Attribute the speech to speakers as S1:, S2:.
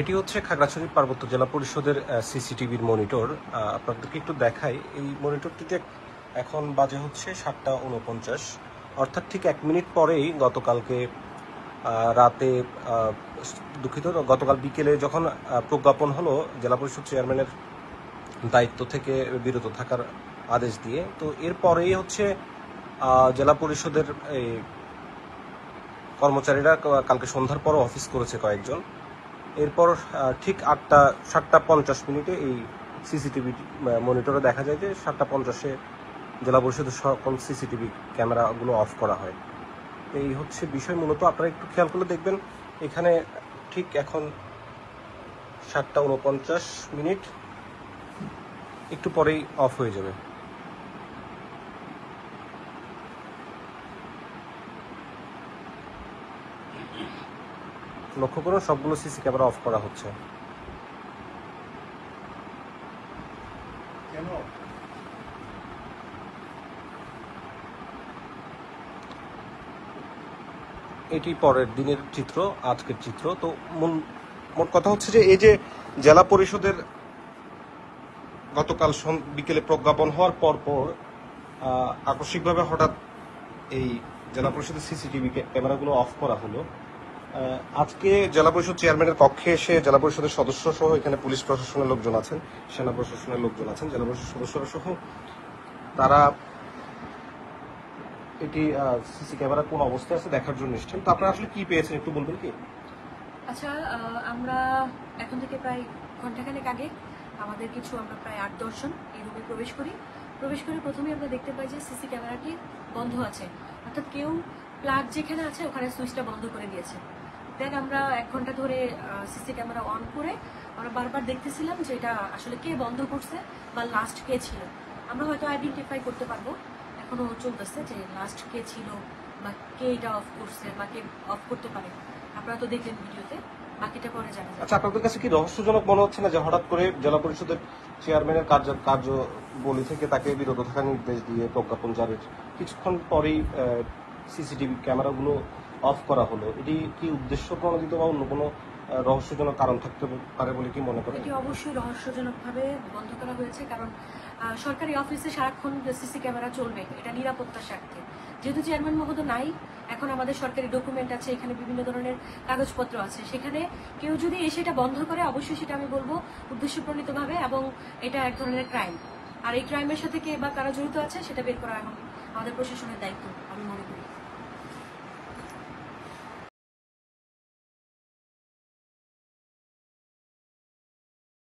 S1: এটি হচ্ছে খাগড়াছড়ি পার্বত্য জেলা পরিষদের সিসিটিভির মনিটর। আপনাদেরকে একটু দেখাই। এই মনিটরটিতে এখন বাজে হচ্ছে 7:49, অর্থাৎ ঠিক 1 মিনিট পরেই গতকালকে রাতে, দুঃখিত, গতকাল বিকেলে যখন প্রজ্ঞাপন হলো জেলা পরিষদ চেয়ারম্যানের দায়িত্ব থেকে বিরত থাকার আদেশ দিয়ে, তো এরপরেই হচ্ছে জেলা পরিষদের এই কর্মচারীরা কালকে সন্ধ্যার পরও অফিস করেছে কয়েকজন। এরপর ঠিক 7:50 এই সিসিটিভি মনিটরে দেখা যায় যে 7:50 জেলা পরিষদের সকল সিসিটিভি ক্যামেরাগুলো অফ করা হয়। এই হচ্ছে বিষয়। মূলত আপনারা একটু খেয়াল করলে দেখবেন এখানে ঠিক এখন 7:49, একটু পরেই অফ হয়ে যাবে। লক্ষ্য করুন, সবগুলো সিসি ক্যামেরা অফ করা হচ্ছে। এটি পরের দিনের চিত্র, আজকের চিত্র। তো মোট কথা হচ্ছে যে এই যে জেলা পরিষদের গতকাল বিকেলে প্রজ্ঞাপন হওয়ার পর আকস্মিকভাবে হঠাৎ এই জেলা পরিষদের সিসিটিভি ক্যামেরাগুলো অফ করা হলো। আজকে জেলা পরিষদ চেয়ারম্যানের কক্ষে এসে জেলা পরিষদের সদস্য সহ, এখানে পুলিশ প্রশাসনের লোকজন আছেন, সেনা প্রশাসনের লোকজন আছেন, জেলা পরিষদ সদস্যরা সহ, তারা এটি সিসি ক্যামেরা কোন অবস্থায় আছে দেখার জন্য এসেছেন। তো আপনারা আসলে কি পেয়েছেন একটু বলবেন কি?
S2: আচ্ছা, আমরা এখন থেকে প্রায় ঘন্টাখানেক আগে আমরা প্রায় 8-10 জন এই রুমে প্রবেশ করি প্রথমেই আমরা দেখতে পাই যে সিসি ক্যামেরাটি বন্ধ আছে, অর্থাৎ কেউ প্লাগ যেখানে আছে ওখানে সুইচটা বন্ধ করে দিয়েছে। দেন আমরা 1 ঘন্টা ধরে সিসি ক্যামেরা অন করে আমরা বারবার দেখতেছিলাম যে এটা আসলে কে বন্ধ করছে বা লাস্ট কে ছিল। আমরা হয়তো আইডেন্টিফাই করতে পারবো, এখনো চলতেছে যে লাস্ট কে ছিল বা কে এটা অফ করছে বা কে অফ করতে পারে। আপনারা তো দেখলেন ভিডিওতে, বাকিটা পরে জানা যাবে।
S1: আচ্ছা, আপনাদের কাছে কি রহস্যজনক মনে হচ্ছে না যে হঠাৎ করে জেলা পরিষদের চেয়ারম্যানের কার্যবলী থেকে তাকে বিরত থাকার নির্দেশ দিয়ে প্রজ্ঞাপন জারির কিছুক্ষণ পরেই সিসিটিভি ক্যামেরাগুলো অফ করা হলো? এটি কি উদ্দেশ্য প্রণোদিত বা অন্য কোনো রহস্যজনক কারণ থাকতে পারে বলে কি মনে করেন?
S2: এটি অবশ্যই রহস্যজনকভাবে বন্ধ করা হয়েছে, কারণ সরকারি অফিসে সারাক্ষণ সিসি ক্যামেরা চলবে, এটা নিরাপত্তার স্বার্থে। যেহেতু চেয়ারম্যান মহোদয় নাই, এখন আমাদের সরকারি ডকুমেন্ট আছে, এখানে বিভিন্ন ধরনের কাগজপত্র আছে, সেখানে কেউ যদি এসে এটা বন্ধ করে অবশ্যই সেটা আমি বলবো উদ্দেশ্যপ্রণীতভাবে, এবং এটা এক ধরনের ক্রাইম। আর এই ক্রাইমের সাথে কে বা কারা জড়িত আছে সেটা বের করা এখন আমাদের প্রশাসনের দায়িত্ব আমি মনে করি।